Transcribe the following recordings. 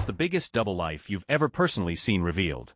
the biggest double life you've ever personally seen revealed?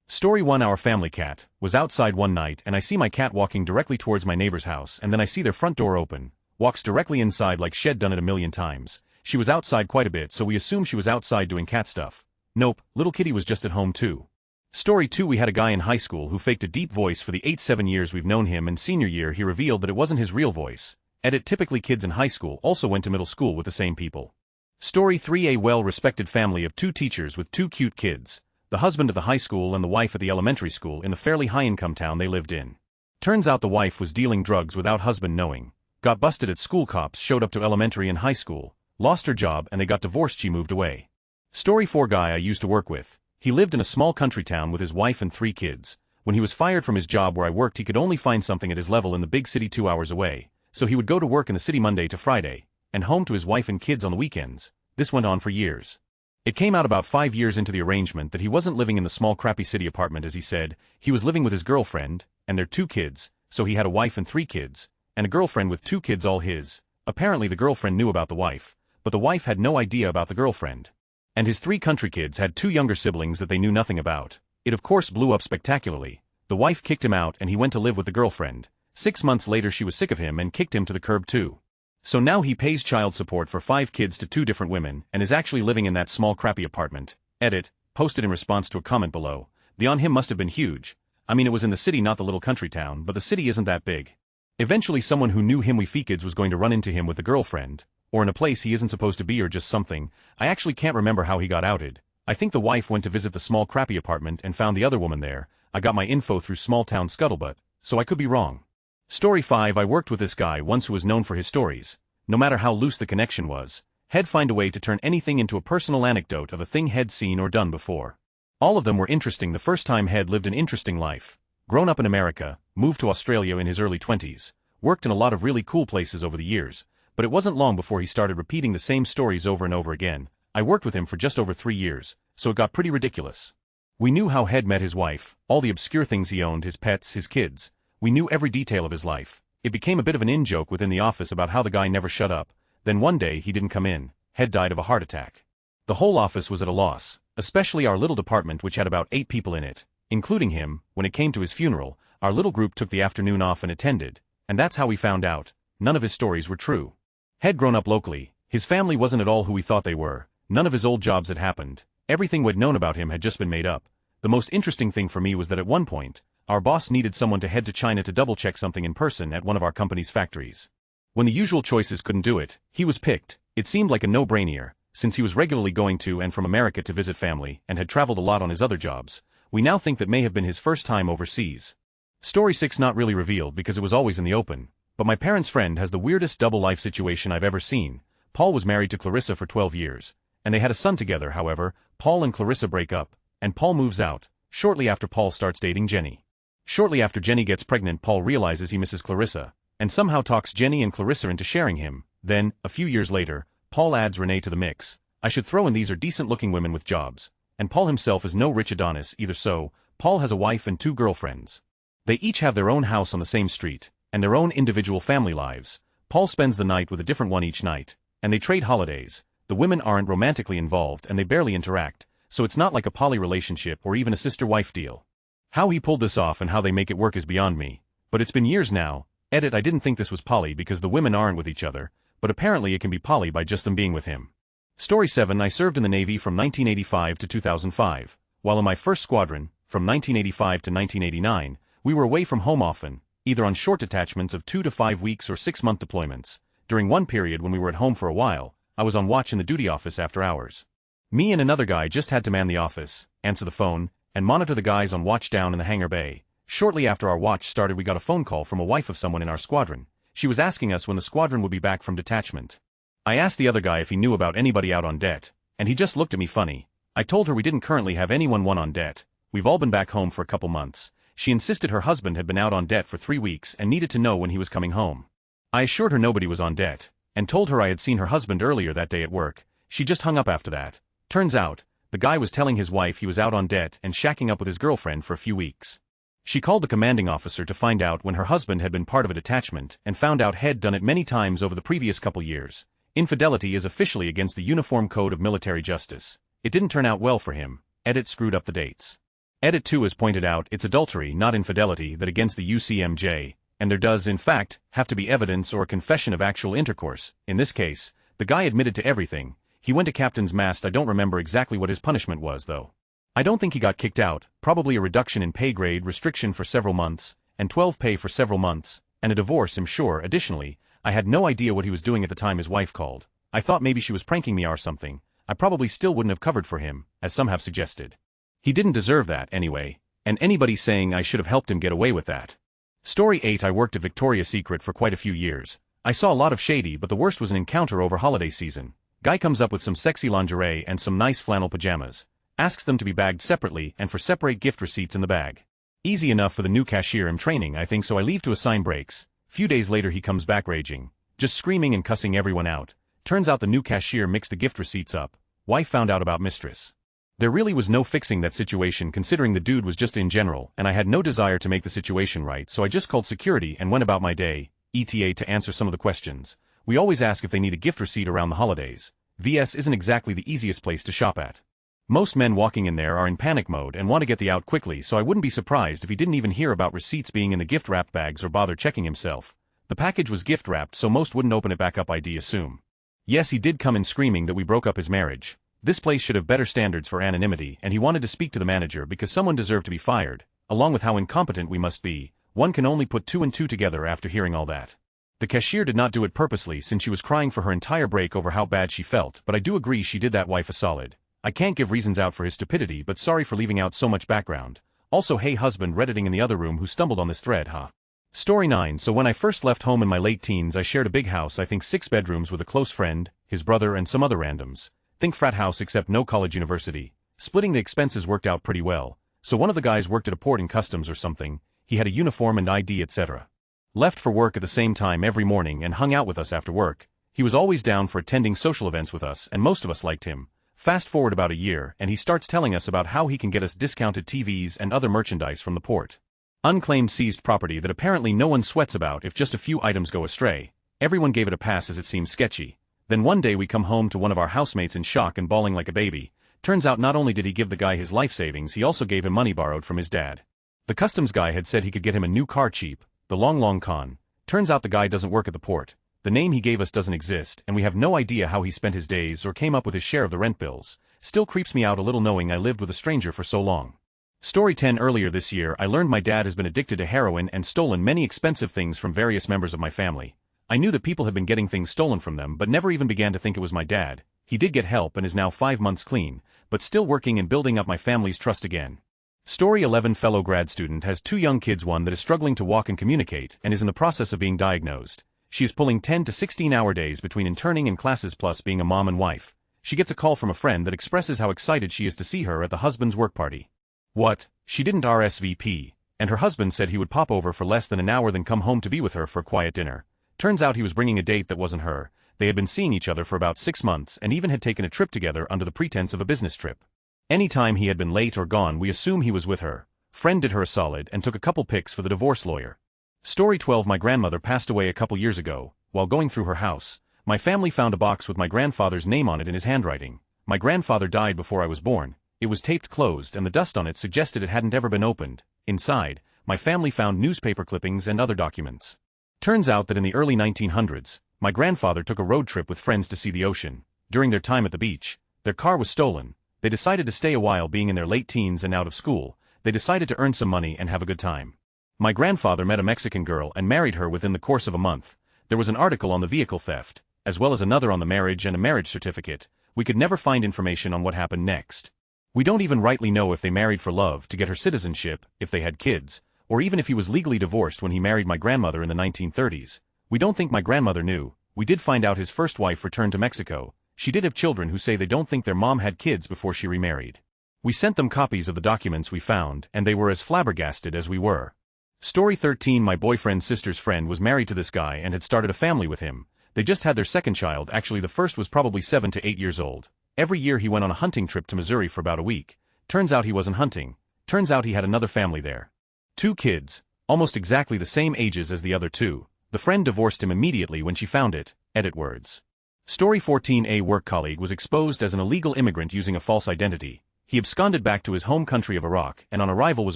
Story 1. Our family cat was outside one night and I see my cat walking directly towards my neighbor's house and then I see their front door open, walks directly inside like she'd done it a million times. She was outside quite a bit so we assumed she was outside doing cat stuff. Nope, little kitty was just at home too. Story 2. We had a guy in high school who faked a deep voice for the 7 years we've known him, and senior year he revealed that it wasn't his real voice. Edit. Typically kids in high school also went to middle school with the same people. Story 3. A well-respected family of 2 teachers with 2 cute kids. The husband at the high school and the wife at the elementary school in the fairly high-income town they lived in. Turns out the wife was dealing drugs without husband knowing. Got busted at school. Cops showed up to elementary and high school, lost her job and they got divorced. She moved away. Story 4. Guy I used to work with. He lived in a small country town with his wife and 3 kids. When he was fired from his job where I worked he could only find something at his level in the big city 2 hours away, so he would go to work in the city Monday to Friday, and home to his wife and kids on the weekends. This went on for years. It came out about 5 years into the arrangement that he wasn't living in the small crappy city apartment as he said, he was living with his girlfriend, and their 2 kids, so he had a wife and 3 kids, and a girlfriend with 2 kids all his. Apparently the girlfriend knew about the wife, but the wife had no idea about the girlfriend. And his 3 country kids had 2 younger siblings that they knew nothing about. It of course blew up spectacularly. The wife kicked him out and he went to live with the girlfriend. 6 months later she was sick of him and kicked him to the curb too. So now he pays child support for 5 kids to 2 different women and is actually living in that small crappy apartment. Edit, posted in response to a comment below. The on him must have been huge. I mean it was in the city not the little country town, but the city isn't that big. Eventually someone who knew him kids was going to run into him with the girlfriend, or in a place he isn't supposed to be or just something. I actually can't remember how he got outed. I think the wife went to visit the small crappy apartment and found the other woman there. I got my info through small town scuttlebutt, so I could be wrong. Story 5. I worked with this guy once who was known for his stories. No matter how loose the connection was, he'd find a way to turn anything into a personal anecdote of a thing he'd seen or done before. All of them were interesting. The first time he'd lived an interesting life. Grown up in America, moved to Australia in his early 20s, worked in a lot of really cool places over the years, but it wasn't long before he started repeating the same stories over and over again. I worked with him for just over 3 years, so it got pretty ridiculous. We knew how he'd met his wife, all the obscure things he owned, his pets, his kids. We knew every detail of his life. It became a bit of an in-joke within the office about how the guy never shut up. Then one day he didn't come in. He'd died of a heart attack. The whole office was at a loss, especially our little department which had about 8 people in it, including him. When it came to his funeral, our little group took the afternoon off and attended, and that's how we found out none of his stories were true. He'd grown up locally, his family wasn't at all who we thought they were, none of his old jobs had happened, everything we'd known about him had just been made up. The most interesting thing for me was that at one point, our boss needed someone to head to China to double-check something in person at one of our company's factories. When the usual choices couldn't do it, he was picked. It seemed like a no-brainer, since he was regularly going to and from America to visit family and had traveled a lot on his other jobs. We now think that may have been his first time overseas. Story 6. Not really revealed because it was always in the open, but my parents' friend has the weirdest double life situation I've ever seen. Paul was married to Clarissa for 12 years, and they had a son together. However, Paul and Clarissa break up, and Paul moves out. Shortly after, Paul starts dating Jenny. Shortly after Jenny gets pregnant, Paul realizes he misses Clarissa, and somehow talks Jenny and Clarissa into sharing him. Then, a few years later, Paul adds Renee to the mix. I should throw in these are decent-looking women with jobs, and Paul himself is no rich Adonis either. So, Paul has a wife and 2 girlfriends. They each have their own house on the same street, and their own individual family lives. Paul spends the night with a different one each night, and they trade holidays. The women aren't romantically involved and they barely interact, so it's not like a poly relationship or even a sister-wife deal. How he pulled this off and how they make it work is beyond me, but it's been years now. Edit, I didn't think this was poly because the women aren't with each other, but apparently it can be poly by just them being with him. Story 7. I served in the Navy from 1985 to 2005. While in my first squadron, from 1985 to 1989, we were away from home often, either on short detachments of 2 to 5 weeks or 6-month deployments. During one period when we were at home for a while, I was on watch in the duty office after hours. Me and another guy just had to man the office, answer the phone, and monitor the guys on watch down in the hangar bay. Shortly after our watch started we got a phone call from a wife of someone in our squadron. She was asking us when the squadron would be back from detachment. I asked the other guy if he knew about anybody out on det, and he just looked at me funny. I told her we didn't currently have anyone on det, we've all been back home for a couple months. She insisted her husband had been out on det for 3 weeks and needed to know when he was coming home. I assured her nobody was on det, and told her I had seen her husband earlier that day at work. She just hung up after that. Turns out, the guy was telling his wife he was out on det and shacking up with his girlfriend for a few weeks. She called the commanding officer to find out when her husband had been part of a detachment and found out he'd done it many times over the previous couple years. Infidelity is officially against the Uniform Code of Military Justice. It didn't turn out well for him. Edit screwed up the dates. Edit 2 has pointed out it's adultery, not infidelity, that against the UCMJ, and there does, in fact, have to be evidence or a confession of actual intercourse. In this case, the guy admitted to everything. He went to captain's mast. I don't remember exactly what his punishment was, though. I don't think he got kicked out, probably a reduction in pay grade, restriction for several months, and 12 pay for several months, and a divorce, I'm sure. Additionally, I had no idea what he was doing at the time his wife called. I thought maybe she was pranking me or something. I probably still wouldn't have covered for him, as some have suggested. He didn't deserve that, anyway, and anybody saying I should have helped him get away with that. Story 8. I worked at Victoria's Secret for quite a few years. I saw a lot of shady, but the worst was an encounter over holiday season. Guy comes up with some sexy lingerie and some nice flannel pajamas. Asks them to be bagged separately and for separate gift receipts in the bag. Easy enough for the new cashier in training, I think, so I leave to assign breaks. Few days later he comes back raging. Just screaming and cussing everyone out. Turns out the new cashier mixed the gift receipts up. Wife found out about mistress. There really was no fixing that situation, considering the dude was just in general, and I had no desire to make the situation right, so I just called security and went about my day, ETA, to answer some of the questions. We always ask if they need a gift receipt around the holidays. VS isn't exactly the easiest place to shop at. Most men walking in there are in panic mode and want to get the out quickly, so I wouldn't be surprised if he didn't even hear about receipts being in the gift-wrapped bags or bother checking himself. The package was gift-wrapped, so most wouldn't open it back up, I'd assume. Yes, he did come in screaming that we broke up his marriage. This place should have better standards for anonymity, and he wanted to speak to the manager because someone deserved to be fired. Along with how incompetent we must be, one can only put two and two together after hearing all that. The cashier did not do it purposely, since she was crying for her entire break over how bad she felt, but I do agree she did that wife a solid. I can't give reasons out for his stupidity, but sorry for leaving out so much background. Also, hey husband redditing in the other room who stumbled on this thread, huh? Story 9. So when I first left home in my late teens, I shared a big house, I think 6 bedrooms, with a close friend, his brother, and some other randoms. Think frat house except no college university. Splitting the expenses worked out pretty well. So one of the guys worked at a port in customs or something. He had a uniform and ID, etc. Left for work at the same time every morning and hung out with us after work. He was always down for attending social events with us, and most of us liked him. Fast forward about a year, and he starts telling us about how he can get us discounted TVs and other merchandise from the port. Unclaimed seized property that apparently no one sweats about if just a few items go astray. Everyone gave it a pass as it seemed sketchy. Then one day we come home to one of our housemates in shock and bawling like a baby. Turns out not only did he give the guy his life savings, he also gave him money borrowed from his dad. The customs guy had said he could get him a new car cheap. The long con. Turns out the guy doesn't work at the port. The name he gave us doesn't exist, and we have no idea how he spent his days or came up with his share of the rent bills. Still creeps me out a little knowing I lived with a stranger for so long. Story 10. Earlier this year, I learned my dad has been addicted to heroin and stolen many expensive things from various members of my family. I knew that people had been getting things stolen from them, but never even began to think it was my dad. He did get help and is now 5 months clean, but still working and building up my family's trust again. Story 11. Fellow grad student has 2 young kids, one that is struggling to walk and communicate and is in the process of being diagnosed. She is pulling 10 to 16-hour days between interning and classes plus being a mom and wife. She gets a call from a friend that expresses how excited she is to see her at the husband's work party. What? She didn't RSVP, and her husband said he would pop over for less than an hour then come home to be with her for a quiet dinner. Turns out he was bringing a date that wasn't her. They had been seeing each other for about 6 months and even had taken a trip together under the pretense of a business trip. Anytime he had been late or gone, we assume he was with her. Friend did her a solid and took a couple pics for the divorce lawyer. Story 12. My grandmother passed away a couple years ago. While going through her house, my family found a box with my grandfather's name on it in his handwriting. My grandfather died before I was born. It was taped closed and the dust on it suggested it hadn't ever been opened. Inside, my family found newspaper clippings and other documents. Turns out that in the early 1900s, my grandfather took a road trip with friends to see the ocean. During their time at the beach, their car was stolen. They decided to stay a while. Being in their late teens and out of school, they decided to earn some money and have a good time. My grandfather met a Mexican girl and married her within the course of a month. There was an article on the vehicle theft, as well as another on the marriage and a marriage certificate. We could never find information on what happened next. We don't even rightly know if they married for love to get her citizenship, if they had kids, or even if he was legally divorced when he married my grandmother in the 1930s. We don't think my grandmother knew. We did find out his first wife returned to Mexico. She did have children who say they don't think their mom had kids before she remarried. We sent them copies of the documents we found, and they were as flabbergasted as we were. Story 13. My boyfriend's sister's friend was married to this guy and had started a family with him. They just had their second child. Actually, the first was probably 7 to 8 years old. Every year he went on a hunting trip to Missouri for about a week. Turns out he wasn't hunting. Turns out he had another family there. 2 kids, almost exactly the same ages as the other 2. The friend divorced him immediately when she found it. Edit words. Story 14. A work colleague was exposed as an illegal immigrant using a false identity. He absconded back to his home country of Iraq and on arrival was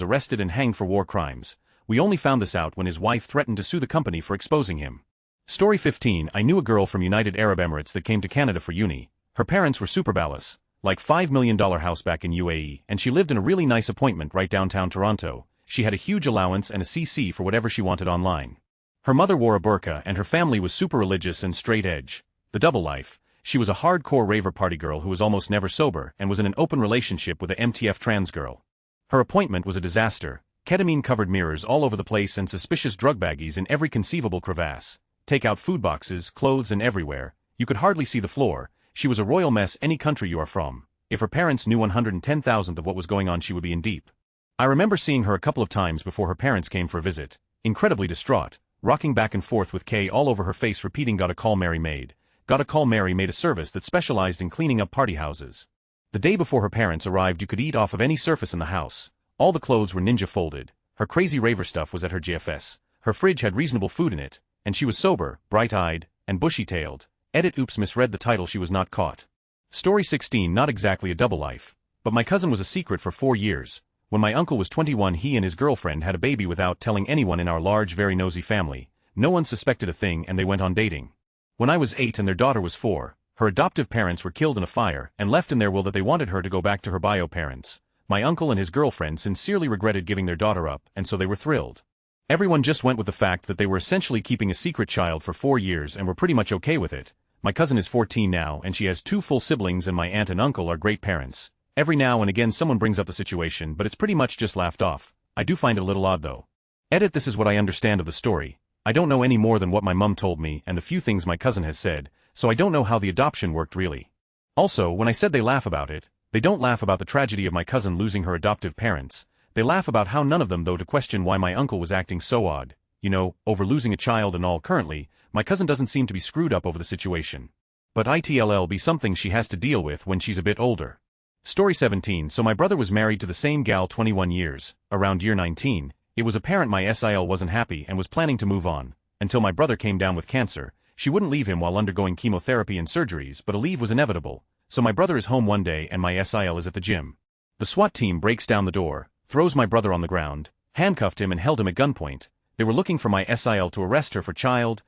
arrested and hanged for war crimes. We only found this out when his wife threatened to sue the company for exposing him. Story 15. I knew a girl from United Arab Emirates that came to Canada for uni. Her parents were super ballas, like $5 million house back in UAE, and she lived in a really nice appointment right downtown Toronto. She had a huge allowance and a CC for whatever she wanted online. Her mother wore a burqa and her family was super religious and straight edge. The double life. She was a hardcore raver party girl who was almost never sober and was in an open relationship with a MTF trans girl. Her appointment was a disaster. Ketamine-covered mirrors all over the place and suspicious drug baggies in every conceivable crevasse. Take out food boxes, clothes and everywhere. You could hardly see the floor. She was a royal mess any country you are from. If her parents knew 110,000th of what was going on she would be in deep. I remember seeing her a couple of times before her parents came for a visit. Incredibly distraught, rocking back and forth with K all over her face repeating "Gotta call Mary maid. Gotta call Mary" made a service that specialized in cleaning up party houses. The day before her parents arrived you could eat off of any surface in the house. All the clothes were ninja folded. Her crazy raver stuff was at her GFS. Her fridge had reasonable food in it, and she was sober, bright-eyed, and bushy-tailed. Edit. Oops, misread the title. She was not caught. Story 16. Not exactly a double life, but my cousin was a secret for 4 years. When my uncle was 21 he and his girlfriend had a baby without telling anyone in our large very nosy family. No one suspected a thing and they went on dating. When I was 8 and their daughter was 4, her adoptive parents were killed in a fire and left in their will that they wanted her to go back to her bio parents. My uncle and his girlfriend sincerely regretted giving their daughter up and so they were thrilled. Everyone just went with the fact that they were essentially keeping a secret child for 4 years and were pretty much okay with it. My cousin is 14 now and she has 2 full siblings and my aunt and uncle are great parents. Every now and again someone brings up the situation but it's pretty much just laughed off. I do find it a little odd though. Edit. This is what I understand of the story. I don't know any more than what my mum told me and the few things my cousin has said, so I don't know how the adoption worked really. Also, when I said they laugh about it, they don't laugh about the tragedy of my cousin losing her adoptive parents. They laugh about how none of them though to question why my uncle was acting so odd. You know, over losing a child and all. Currently, my cousin doesn't seem to be screwed up over the situation. But it'll be something she has to deal with when she's a bit older. Story 17. So my brother was married to the same gal 21 years, around year 19. It was apparent my SIL wasn't happy and was planning to move on, until my brother came down with cancer. She wouldn't leave him while undergoing chemotherapy and surgeries, but a leave was inevitable. So my brother is home one day and my SIL is at the gym. The SWAT team breaks down the door, throws my brother on the ground, handcuffed him and held him at gunpoint. They were looking for my SIL to arrest her for child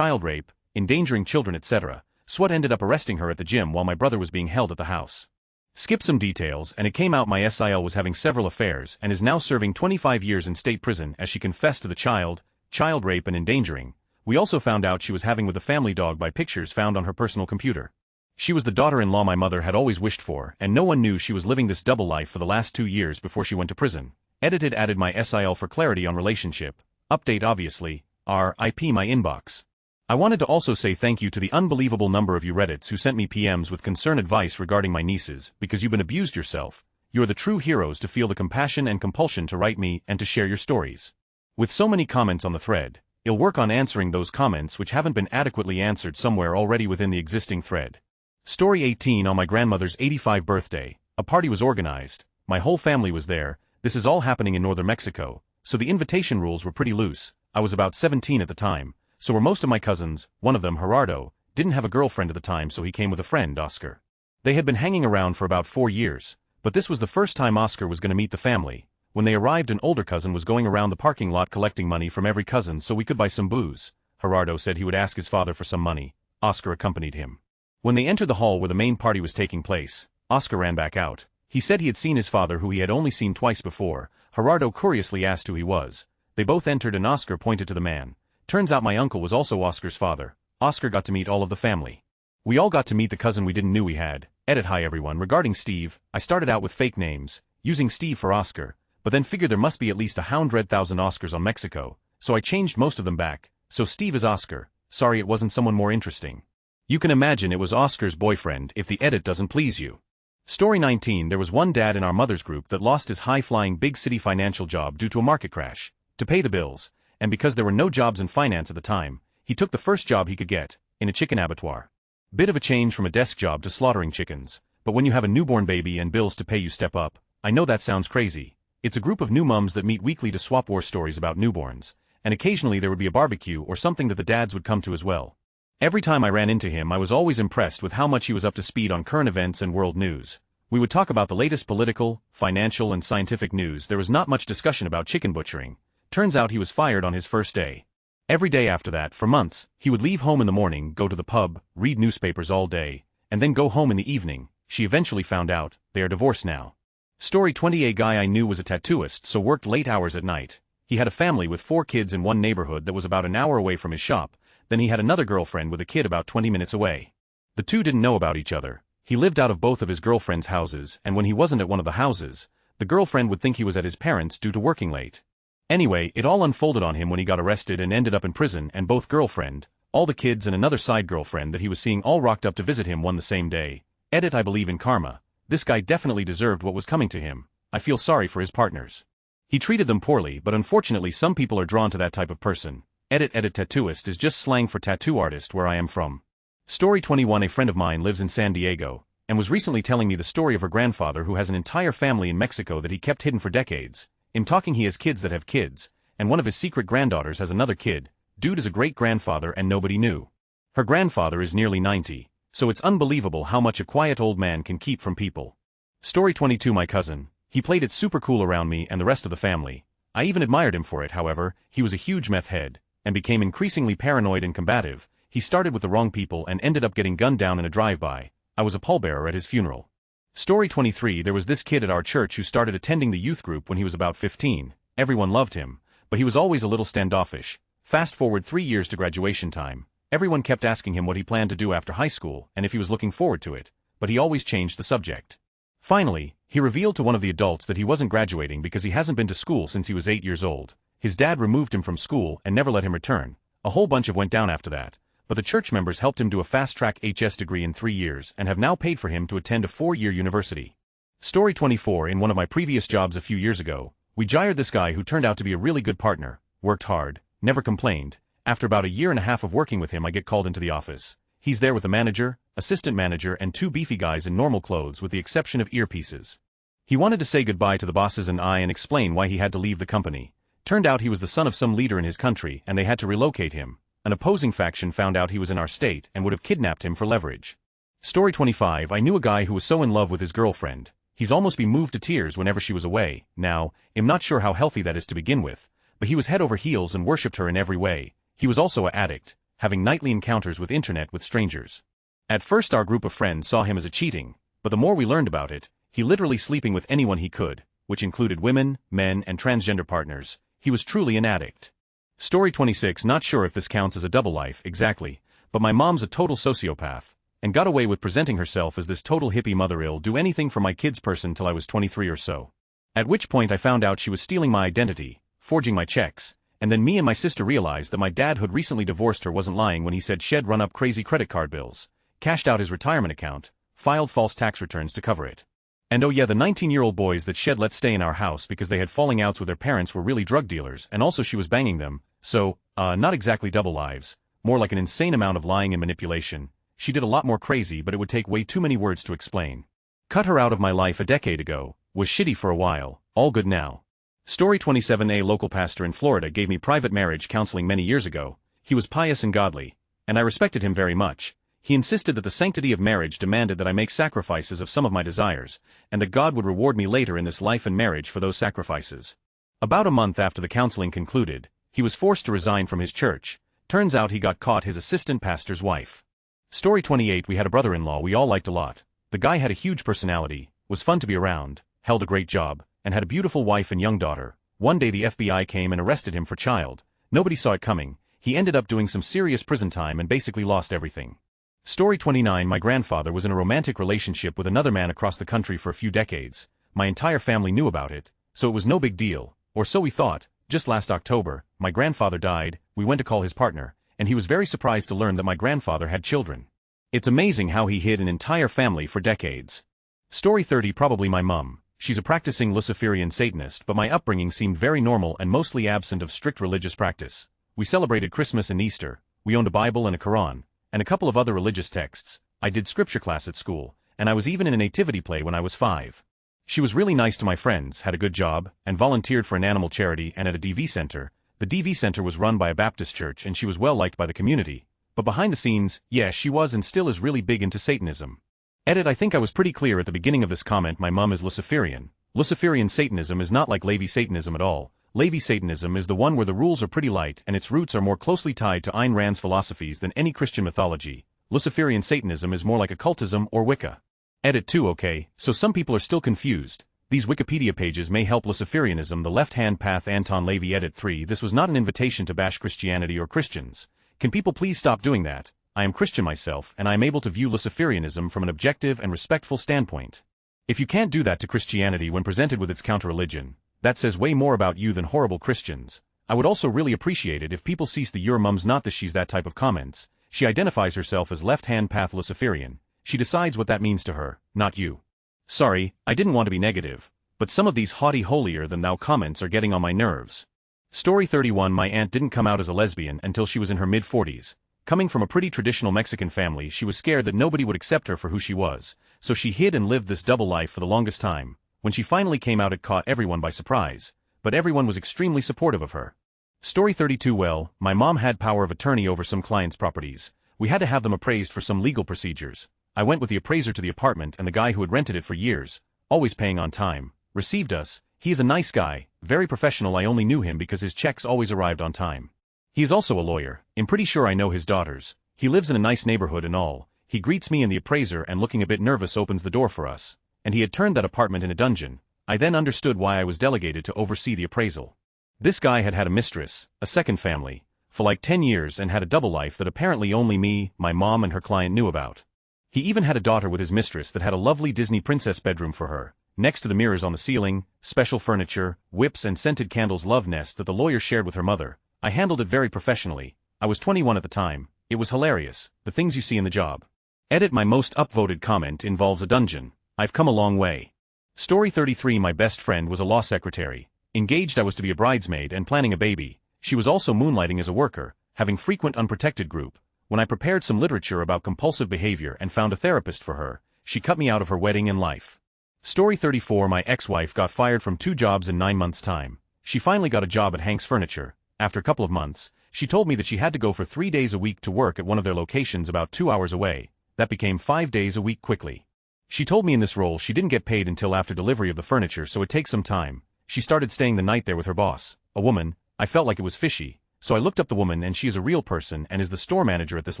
rape, endangering children etc. SWAT ended up arresting her at the gym while my brother was being held at the house. Skip some details and it came out my SIL was having several affairs and is now serving 25 years in state prison as she confessed to the child rape and endangering. We also found out she was having with a family dog by pictures found on her personal computer. She was the daughter-in-law my mother had always wished for and no one knew she was living this double life for the last 2 years before she went to prison. Edited. Added my SIL for clarity on relationship. Update obviously. RIP my inbox. I wanted to also say thank you to the unbelievable number of you Reddits who sent me PMs with concern advice regarding my nieces, because you've been abused yourself. You are the true heroes to feel the compassion and compulsion to write me and to share your stories. With so many comments on the thread, I'll work on answering those comments which haven't been adequately answered somewhere already within the existing thread. Story 18. On my grandmother's 85th birthday, a party was organized. My whole family was there. This is all happening in northern Mexico, so the invitation rules were pretty loose. I was about 17 at the time. So were most of my cousins. One of them, Gerardo, didn't have a girlfriend at the time so he came with a friend, Oscar. They had been hanging around for about 4 years, but this was the first time Oscar was going to meet the family. When they arrived an older cousin was going around the parking lot collecting money from every cousin so we could buy some booze. Gerardo said he would ask his father for some money. Oscar accompanied him. When they entered the hall where the main party was taking place, Oscar ran back out. He said he had seen his father who he had only seen twice before. Gerardo curiously asked who he was. They both entered and Oscar pointed to the man. Turns out my uncle was also Oscar's father. Oscar got to meet all of the family. We all got to meet the cousin we didn't knew we had. Edit. Hi everyone. Regarding Steve, I started out with fake names, using Steve for Oscar, but then figured there must be at least 100,000 Oscars on Mexico, so I changed most of them back. So Steve is Oscar. Sorry it wasn't someone more interesting. You can imagine it was Oscar's boyfriend if the edit doesn't please you. Story 19. There was one dad in our mother's group that lost his high-flying big city financial job due to a market crash. To pay the bills, and because there were no jobs in finance at the time, he took the first job he could get, in a chicken abattoir. Bit of a change from a desk job to slaughtering chickens, but when you have a newborn baby and bills to pay you step up. I know that sounds crazy. It's a group of new mums that meet weekly to swap war stories about newborns, and occasionally there would be a barbecue or something that the dads would come to as well. Every time I ran into him I was always impressed with how much he was up to speed on current events and world news. We would talk about the latest political, financial and scientific news. There was not much discussion about chicken butchering. Turns out he was fired on his first day. Every day after that, for months, he would leave home in the morning, go to the pub, read newspapers all day, and then go home in the evening. She eventually found out, they are divorced now. Story 20. A guy I knew was a tattooist, so worked late hours at night. He had a family with 4 kids in one neighborhood that was about an hour away from his shop. Then he had another girlfriend with a kid about 20 minutes away. The two didn't know about each other. He lived out of both of his girlfriend's houses, and when he wasn't at one of the houses, the girlfriend would think he was at his parents' due to working late. Anyway, it all unfolded on him when he got arrested and ended up in prison, and both girlfriend, all the kids and another side girlfriend that he was seeing all rocked up to visit him one the same day. Edit. I believe in karma. This guy definitely deserved what was coming to him. I feel sorry for his partners. He treated them poorly, but unfortunately some people are drawn to that type of person. Edit. Tattooist is just slang for tattoo artist where I am from. Story 21. A friend of mine lives in San Diego, and was recently telling me the story of her grandfather who has an entire family in Mexico that he kept hidden for decades. In talking, he has kids that have kids, and one of his secret granddaughters has another kid. Dude is a great-grandfather and nobody knew. Her grandfather is nearly 90, so it's unbelievable how much a quiet old man can keep from people. Story 22. My cousin. He played it super cool around me and the rest of the family. I even admired him for it. However, he was a huge meth head, and became increasingly paranoid and combative. He started with the wrong people and ended up getting gunned down in a drive-by. I was a pallbearer at his funeral. Story 23. There was this kid at our church who started attending the youth group when he was about 15. Everyone loved him, but he was always a little standoffish. Fast forward 3 years to graduation time. Everyone kept asking him what he planned to do after high school and if he was looking forward to it, but he always changed the subject. Finally, he revealed to one of the adults that he wasn't graduating because he hasn't been to school since he was 8 years old. His dad removed him from school and never let him return. A whole bunch of went down after that, but the church members helped him do a fast-track HS degree in 3 years and have now paid for him to attend a 4-year university. Story 24. In one of my previous jobs a few years ago, we hired this guy who turned out to be a really good partner, worked hard, never complained. After about a year and a half of working with him, I get called into the office. He's there with the manager, assistant manager and 2 beefy guys in normal clothes with the exception of earpieces. He wanted to say goodbye to the bosses and I and explain why he had to leave the company. Turned out he was the son of some leader in his country and they had to relocate him. An opposing faction found out he was in our state and would have kidnapped him for leverage. Story 25. I knew a guy who was so in love with his girlfriend. He's almost be moved to tears whenever she was away. Now, I'm not sure how healthy that is to begin with, but he was head over heels and worshipped her in every way. He was also an addict, having nightly encounters with internet with strangers. At first our group of friends saw him as a cheating, but the more we learned about it, he literally sleeping with anyone he could, which included women, men and transgender partners. He was truly an addict. Story 26. Not sure if this counts as a double life exactly, but my mom's a total sociopath, and got away with presenting herself as this total hippie mother-ill do anything for my kids person till I was 23 or so. At which point I found out she was stealing my identity, forging my checks, and then me and my sister realized that my dad who'd recently divorced her wasn't lying when he said she'd run up crazy credit card bills, cashed out his retirement account, filed false tax returns to cover it. And oh yeah, the 19-year-old boys that she'd let stay in our house because they had falling outs with their parents were really drug dealers, and also she was banging them, so, not exactly double lives, more like an insane amount of lying and manipulation. She did a lot more crazy, but it would take way too many words to explain. Cut her out of my life a decade ago, was shitty for a while, all good now. Story 27. A local pastor in Florida gave me private marriage counseling many years ago. He was pious and godly, and I respected him very much. He insisted that the sanctity of marriage demanded that I make sacrifices of some of my desires, and that God would reward me later in this life and marriage for those sacrifices. About a month after the counseling concluded, he was forced to resign from his church. Turns out he got caught his assistant pastor's wife. Story 28. We had a brother-in-law we all liked a lot. The guy had a huge personality, was fun to be around, held a great job, and had a beautiful wife and young daughter. One day the FBI came and arrested him for child. Nobody saw it coming. He ended up doing some serious prison time and basically lost everything. Story 29. My grandfather was in a romantic relationship with another man across the country for a few decades. My entire family knew about it, so it was no big deal, or so we thought. Just last October, my grandfather died. We went to call his partner, and he was very surprised to learn that my grandfather had children. It's amazing how he hid an entire family for decades. Story 30. Probably my mum. She's a practicing Luciferian Satanist, but my upbringing seemed very normal and mostly absent of strict religious practice. We celebrated Christmas and Easter. We owned a Bible and a Quran, and a couple of other religious texts. I did scripture class at school, and I was even in a nativity play when I was 5. She was really nice to my friends, had a good job, and volunteered for an animal charity and at a DV center. The DV center was run by a Baptist church and she was well liked by the community. But behind the scenes, yeah, she was and still is really big into Satanism. Edit: I think I was pretty clear at the beginning of this comment. My mum is Luciferian. Luciferian Satanism is not like Levi Satanism at all. Levi Satanism is the one where the rules are pretty light and its roots are more closely tied to Ayn Rand's philosophies than any Christian mythology. Luciferian Satanism is more like occultism or Wicca. Edit 2. Okay, so some people are still confused. These Wikipedia pages may help. Luciferianism, the left-hand path. Anton Lavey. Edit 3. This was not an invitation to bash Christianity or Christians. Can people please stop doing that? I am Christian myself and I am able to view Luciferianism from an objective and respectful standpoint. If you can't do that to Christianity when presented with its counter-religion, that says way more about you than horrible Christians. I would also really appreciate it if people cease the "your mum's not this, she's that" type of comments. She identifies herself as left-hand path Luciferian. She decides what that means to her, not you. Sorry, I didn't want to be negative, but some of these haughty holier-than-thou comments are getting on my nerves. Story 31. My aunt didn't come out as a lesbian until she was in her mid-40s. Coming from a pretty traditional Mexican family, she was scared that nobody would accept her for who she was, so she hid and lived this double life for the longest time. When she finally came out, it caught everyone by surprise, but everyone was extremely supportive of her. Story 32. Well, my mom had power of attorney over some clients' properties. We had to have them appraised for some legal procedures. I went with the appraiser to the apartment, and the guy who had rented it for years, always paying on time, received us. He is a nice guy, very professional. I only knew him because his checks always arrived on time. He is also a lawyer. I'm pretty sure I know his daughters. He lives in a nice neighborhood and all. He greets me and the appraiser and, looking a bit nervous, opens the door for us. And he had turned that apartment in a dungeon. I then understood why I was delegated to oversee the appraisal. This guy had had a mistress, a second family, for like 10 years and had a double life that apparently only me, my mom and her client knew about. He even had a daughter with his mistress that had a lovely Disney princess bedroom for her, next to the mirrors on the ceiling, special furniture, whips and scented candles. Love nest that the lawyer shared with her mother. I handled it very professionally. I was 21 at the time. It was hilarious, the things you see in the job. Edit: my most upvoted comment involves a dungeon. I've come a long way. Story 33. My best friend was a law secretary. Engaged, I was to be a bridesmaid and planning a baby. She was also moonlighting as a worker, having frequent unprotected group. When I prepared some literature about compulsive behavior and found a therapist for her, she cut me out of her wedding and life. Story 34. My ex-wife got fired from 2 jobs in 9 months' time. She finally got a job at Hank's Furniture. After a couple of months, she told me that she had to go for 3 days a week to work at one of their locations about 2 hours away. That became 5 days a week quickly. She told me in this role she didn't get paid until after delivery of the furniture, so it takes some time. She started staying the night there with her boss, a woman. I felt like it was fishy, so I looked up the woman, and she is a real person and is the store manager at this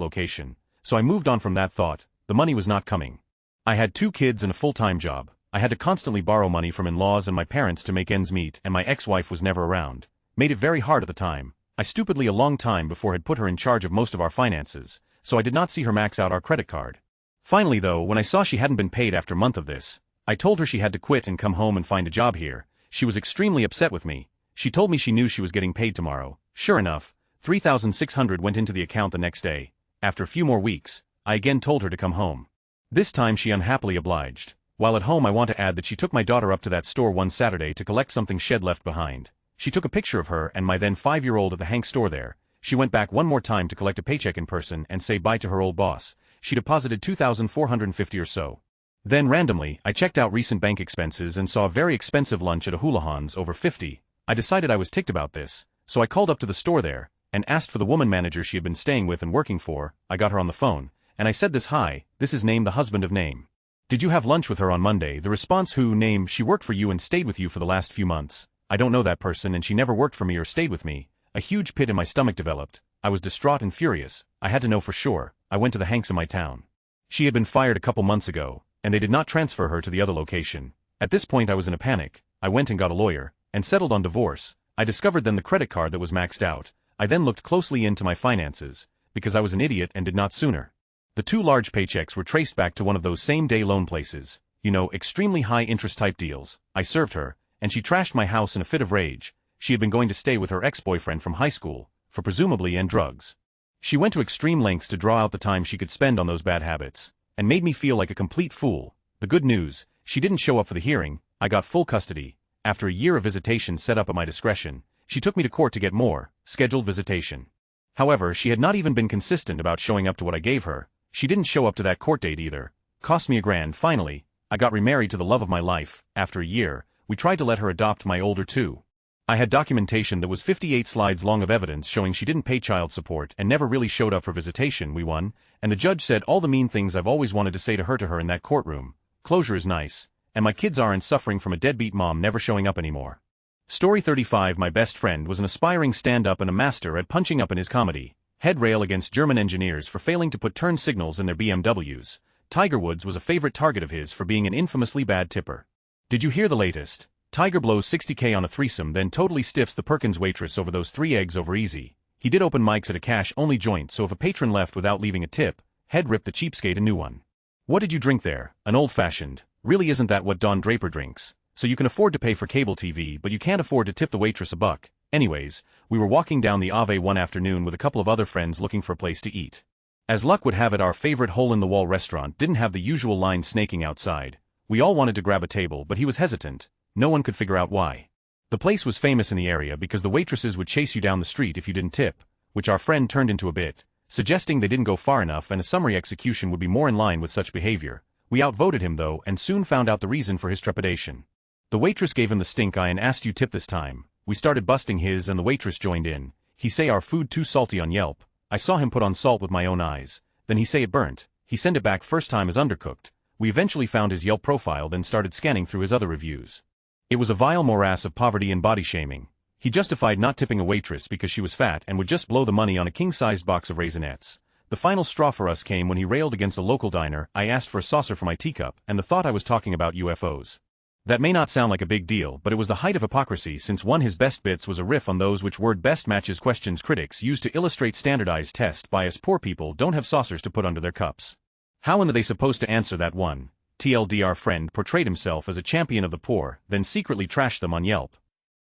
location. So I moved on from that thought. The money was not coming. I had 2 kids and a full-time job. I had to constantly borrow money from in-laws and my parents to make ends meet, and my ex-wife was never around. Made it very hard at the time. I stupidly, a long time before, had put her in charge of most of our finances, so I did not see her max out our credit card. Finally though, when I saw she hadn't been paid after a month of this, I told her she had to quit and come home and find a job here. She was extremely upset with me. She told me she knew she was getting paid tomorrow. Sure enough, $3,600 went into the account the next day. After a few more weeks, I again told her to come home. This time she unhappily obliged. While at home, I want to add that she took my daughter up to that store one Saturday to collect something shed left behind. She took a picture of her and my then 5-year-old at the Hank store there. She went back one more time to collect a paycheck in person and say bye to her old boss. She deposited $2,450 or so. Then randomly, I checked out recent bank expenses and saw a very expensive lunch at a Hula Hans, over $50. I decided I was ticked about this, so I called up to the store there and asked for the woman manager she had been staying with and working for. I got her on the phone, and I said this: "Hi, this is Name, the husband of Name. Did you have lunch with her on Monday?" The response: "Who? Name? She worked for you and stayed with you for the last few months." I don't know that person and she never worked for me or stayed with me. A huge pit in my stomach developed. I was distraught and furious. I had to know for sure. I went to the Hanks in my town. She had been fired a couple months ago, and they did not transfer her to the other location. At this point I was in a panic. I went and got a lawyer, and settled on divorce. I discovered then the credit card that was maxed out. I then looked closely into my finances, because I was an idiot and did not sooner. The 2 large paychecks were traced back to one of those same-day loan places. You know, extremely high-interest type deals. I served her, and she trashed my house in a fit of rage. She had been going to stay with her ex-boyfriend from high school, for presumably and drugs. She went to extreme lengths to draw out the time she could spend on those bad habits, and made me feel like a complete fool. The good news: she didn't show up for the hearing. I got full custody. After a year of visitation set up at my discretion, she took me to court to get more scheduled visitation. However, she had not even been consistent about showing up to what I gave her. She didn't show up to that court date either. Cost me $1,000. Finally, I got remarried to the love of my life. After a year, we tried to let her adopt my older 2. I had documentation that was 58 slides long of evidence showing she didn't pay child support and never really showed up for visitation. We won, and the judge said all the mean things I've always wanted to say to her in that courtroom. Closure is nice, and my kids aren't suffering from a deadbeat mom never showing up anymore. Story 35. My best friend was an aspiring stand-up and a master at punching up in his comedy. Head rail against German engineers for failing to put turn signals in their BMWs. Tiger Woods was a favorite target of his for being an infamously bad tipper. Did you hear the latest? Tiger blows $60K on a threesome, then totally stiffs the Perkins waitress over those 3 eggs over easy. He did open mics at a cash-only joint, so if a patron left without leaving a tip, Head ripped the cheapskate a new one. What did you drink there? An old-fashioned. Really, isn't that what Don Draper drinks? So you can afford to pay for cable TV, but you can't afford to tip the waitress $1. Anyways, we were walking down the Ave one afternoon with a couple of other friends looking for a place to eat. As luck would have it, our favorite hole-in-the-wall restaurant didn't have the usual line snaking outside. We all wanted to grab a table, but he was hesitant. No one could figure out why. The place was famous in the area because the waitresses would chase you down the street if you didn't tip, which our friend turned into a bit, suggesting they didn't go far enough and a summary execution would be more in line with such behavior. We outvoted him though and soon found out the reason for his trepidation. The waitress gave him the stink eye and asked you tip this time. We started busting his and the waitress joined in. He say our food too salty on Yelp. I saw him put on salt with my own eyes. Then he say it burnt. He send it back first time as undercooked. We eventually found his Yelp profile, then started scanning through his other reviews. It was a vile morass of poverty and body shaming. He justified not tipping a waitress because she was fat and would just blow the money on a king-sized box of Raisinets. The final straw for us came when he railed against a local diner. I asked for a saucer for my teacup and the thought I was talking about UFOs. That may not sound like a big deal, but it was the height of hypocrisy since one his best bits was a riff on those which word best matches questions critics use to illustrate standardized test bias. Poor people don't have saucers to put under their cups. How are they supposed to answer that one? TLDR friend portrayed himself as a champion of the poor, then secretly trashed them on Yelp.